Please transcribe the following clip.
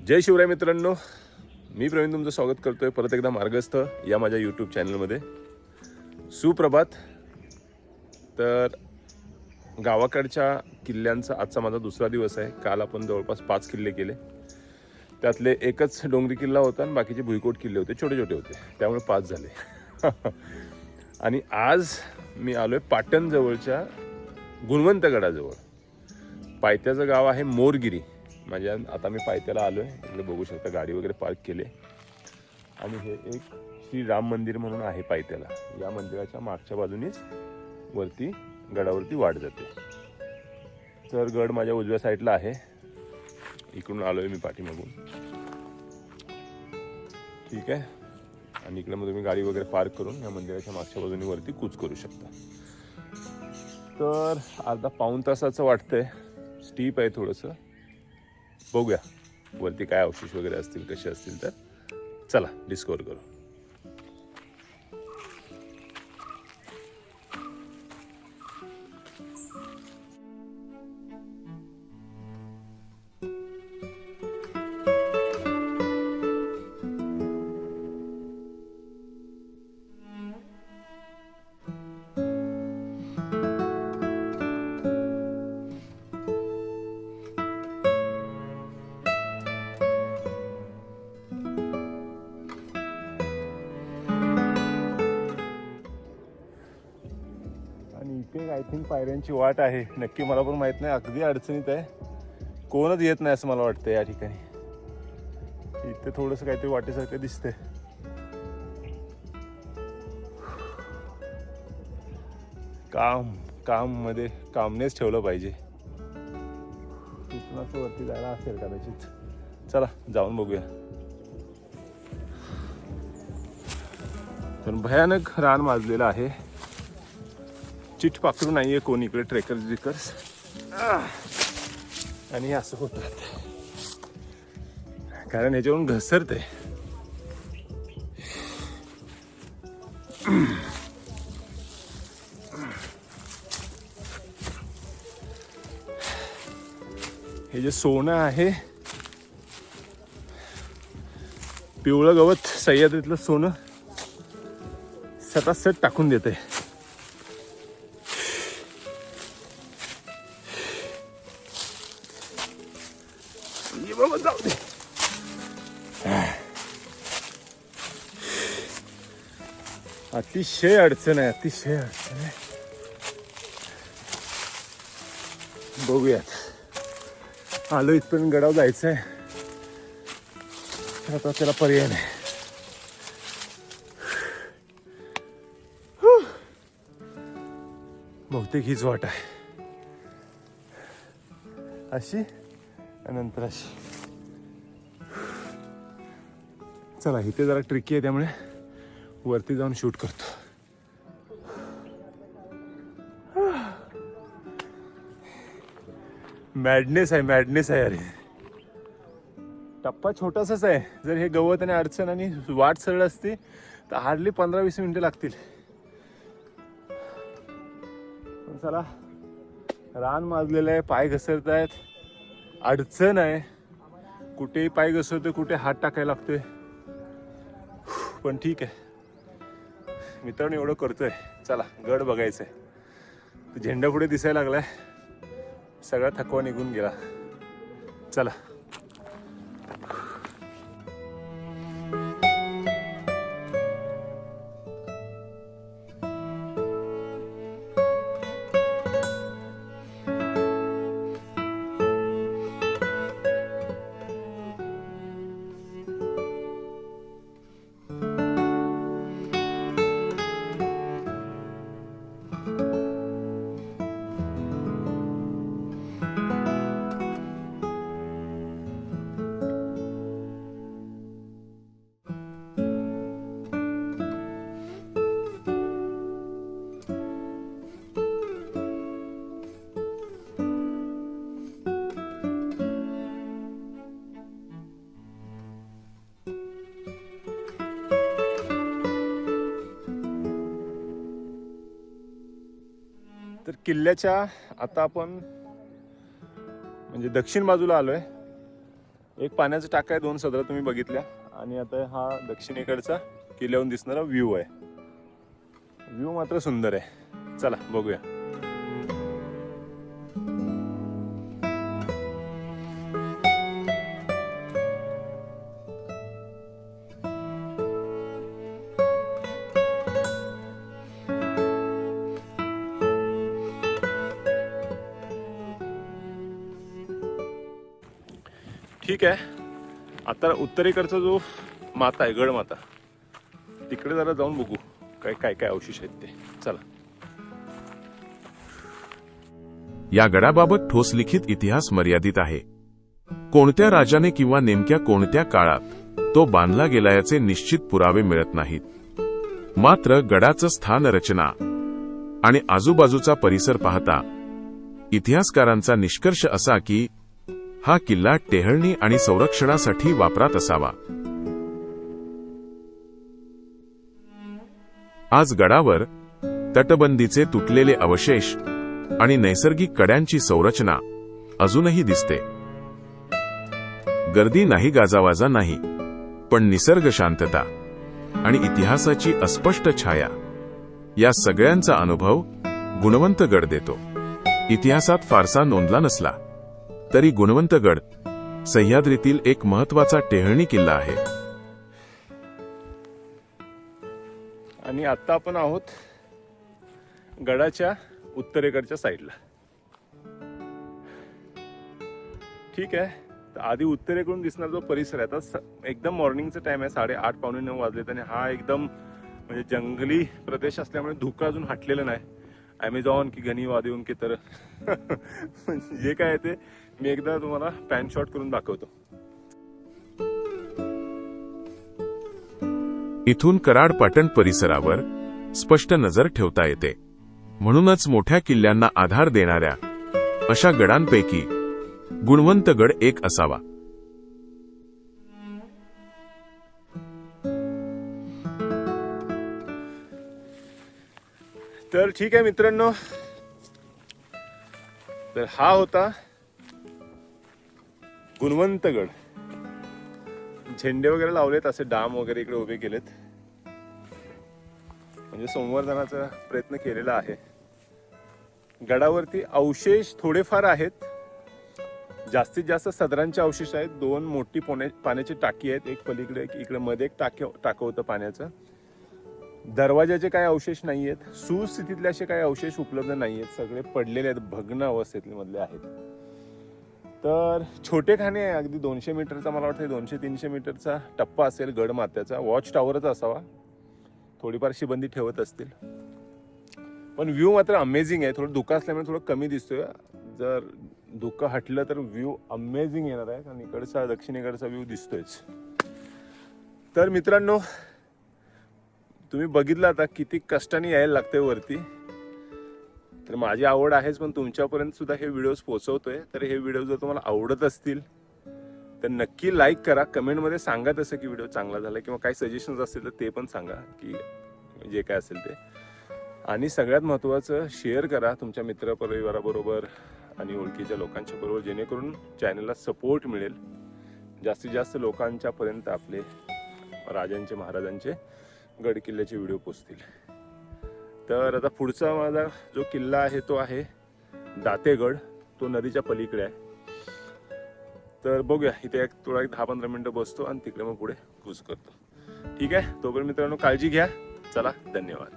जय शिवराय मित्रांनो, मी प्रवीण तुमचं स्वागत करतोय परत एकदा मार्गस्थ या माझ्या यूट्यूब चॅनलमध्ये. सुप्रभात. तर गावाकडच्या किल्ल्यांचा आजचा माझा दुसरा दिवस आहे. काल आपण जवळपास 5 किल्ले केले. त्यातले एकच डोंगरी किल्ला होता आणि बाकीचे भुईकोट किल्ले होते, छोटे छोटे होते, त्यामुळे 5 झाले. आणि आज मी आलोय पाटण जवळच्या गुणवंतगडाजवळ. पायथ्याचं गाव आहे मोरगिरी. आता मी पायथ्याला आलोय. इकडे बघू शकता गाडी वगैरे पार्क केले. आणि हे एक श्री राम मंदिर म्हणून आहे पायथ्याला. या मंदिराच्या मागच्या बाजूनीच वरती गडावरती वाट जाते. तर गड माझ्या उजव्या साईडला आहे. इकडून आलोय मी पाठीमागून. ठीक आहे. आणि इकडे मग तुम्ही गाडी वगैरे पार्क करून या मंदिराच्या मागच्या बाजूने वरती कूच करू शकता. तर अर्धा पाऊण तासाचं वाटतंय. स्टीप आहे थोडंसं. बघूया वरती काय अवशेष वगैरे असतील, कसे असतील. तर चला डिस्कवर करू. इथे आय थिंक पायऱ्यांची वाट आहे. नक्की मला पण माहित नाही. अगदी अडचणीत आहे. कोणच येत नाही असं मला वाटतं या ठिकाणी. इथे थोडंसं काहीतरी वाटेसारखं दिसतंय. मध्ये कामनेच ठेवलं पाहिजे. इथून असं वरती जायला असेल कदाचित. चला जाऊन बघूया. तर भयानक रान माजलेलं आहे. चिट पाखरू नाहीये कोणी इकडे. ट्रेकर्स आणि हे असं होत राहत कारण ह्याच्यावरून घसरते. हे जे सोनं आहे, पिवळं गवत, सह्याद्रीतलं सोनं सटासट टाकून देते. जाऊ दे. अतिशय अडचण आहे, अतिशय अडचण आहे. बघूयात. आलो इथपर्यंत गडावर जायचंय. आता त्याला पर्याय नाही. बहुतेक हीच वाट आहे. अशी नंतर अशी. चला इथे जरा ट्रिकी आहे त्यामुळे वरती जाऊन शूट करतो. मॅडनेस आहे अरे. टप्पा छोटासाच आहे. जर हे गवत आणि अडचण आणि वाट सरळ असते तर हार्डली 15-20 मिनिटं लागतील. पण चला, रान माजलेलं आहे, पाय घसरत आहेत, अडचण आहे. कुठेही पाय घसरतोय, कुठे हात टाकायला लागतोय. पण ठीक आहे मित्रांनो, एवढं करतोय. चला गड बघायचंय. झेंडा पुढे दिसायला लागलाय. सगळा थकवा निघून गेला. चला. तर किल्ल्याच्या आता आपण म्हणजे दक्षिण बाजूला आलोय. एक पाण्याचा टाका आहे, 2 सदरा तुम्ही बघितल्या. आणि आता हा दक्षिणेकडचा किल्ल्याहून दिसणारा व्ह्यू आहे. व्ह्यू मात्र सुंदर आहे. चला बघूया. ठीक आहे, आता उत्तरेकडचा जो माता आहे, गड माता, तिकडे जरा जाऊन बघू काय काय काय अवशेष आहेत ते. चला. या गडाबाबत ठोस लिखित इतिहास मर्यादित आहे. कोणत्या राजाने किंवा नेमक्या कोणत्या काळात तो बांधला गेला याचे निश्चित पुरावे मिळत नाहीत. मात्र गडाचं स्थान, रचना आणि आजूबाजूचा परिसर पाहता इतिहासकारांचा निष्कर्ष असा की हा किल्ला टेहळणी आणि संरक्षणासाठी वापरात असावा. आज गडावर तटबंदीचे तुटलेले अवशेष आणि नैसर्गिक कड्यांची संरचना अजूनही दिसते. गर्दी नाही, गाजावाजा नाही, पण निसर्ग शांतता आणि इतिहासाची अस्पष्ट छाया, या सगळ्यांचा अनुभव गुणवंतगड देतो. इतिहासात फारसा नोंदला नसला तरी गुणवंतगड सह्याद्रीतील एक महत्त्वाचा टेहळणी किल्ला आहे. आणि आता आपण आहोत गडाच्या उत्तरेकडच्या साईडला. ठीक आहे, तर आधी उत्तरेकडून दिसणार जो परिसर आहे, आता एकदम मॉर्निंगचा टाइम आहे, 8:30 पावणे 9 वाजलेत. आणि हा एकदम म्हणजे जंगली प्रदेश असल्यामुळे धुकं अजून हटलेलं नाही. ॲमेझॉन की घनी वादेऊन की तर जे काय आहे ते मी एकदा तुम्हाला पॅन शॉट करून दाखवतो. इथून कराड पाटण परिसरावर स्पष्ट नजर ठेवता येते. म्हणूनच मोठ्या किल्ल्यांना आधार देणाऱ्या अशा गडांपैकी गुणवंत गड एक असावा. तर ठीक आहे मित्रांनो, तर हा होता गुणवंतगड. झेंडे वगैरे लावलेत, असे डाम वगैरे इकडे उभे केलेत, म्हणजे संवर्धनाचा प्रयत्न केलेला आहे. गडावरती अवशेष थोडेफार आहेत, जास्तीत जास्त सदरांचे अवशेष आहेत. 2 मोठी पाण्याची टाकी आहेत, एक पलीकडे एक इकडे, मध्ये एक टाकं होतं पाण्याचं. दरवाजाचे काही अवशेष नाही आहेत, सुस्थितीतले असे काही अवशेष उपलब्ध नाही आहेत, सगळे पडलेले आहेत, भग्न अवस्थेतले मधले आहेत. तर छोटे खाणे आहे, अगदी 200 मीटरचा, मला वाटतं 200-300 मीटरचा टप्पा असेल गड मात्याचा. वॉच टॉवरच असावा, थोडीफार शिबंदी ठेवत असतील. पण व्ह्यू मात्र अमेझिंग आहे. थोडं धुकं असल्यामुळे थोडं कमी दिसतोय. जर धुकं हटलं तर व्ह्यू अमेझिंग येणार आहे, आणि इकडचा दक्षिणेकडचा व्ह्यू दिसतोयच. तर मित्रांनो, तुम्ही बघितलं आता किती कष्टाने यायला लागते वरती. तर माझी आवड आहेच, पण तुमच्यापर्यंत सुद्धा हे व्हिडिओज पोहोचवतोय. तर हे व्हिडिओ जर तुम्हाला आवडत असतील तर नक्की लाईक करा, कमेंटमध्ये सांगा तसं की व्हिडिओ चांगला झाला, किंवा काही सजेशन्स असतील तर ते पण सांगा की जे काय असेल ते. आणि सगळ्यात महत्त्वाचं, शेअर करा तुमच्या मित्रपरिवाराबरोबर आणि ओळखीच्या लोकांच्या बरोबर, जेणेकरून चॅनलला सपोर्ट मिळेल, जास्तीत जास्त लोकांच्यापर्यंत आपले राजांचे, महाराजांचे गड किल्ल्याचे व्हिडिओ पोचतील. तर आता पुढचा माझा जो किल्ला आहे तो आहे दातेगड. तो नदीच्या पलीकडे आहे. तर बघूया, इथे थोडा 10-15 मिनिटं बसतो आणि तिकडे मग पुढे क्रूज करतो. ठीक आहे, तोपर्यंत मित्रांनो काळजी घ्या. चला, धन्यवाद.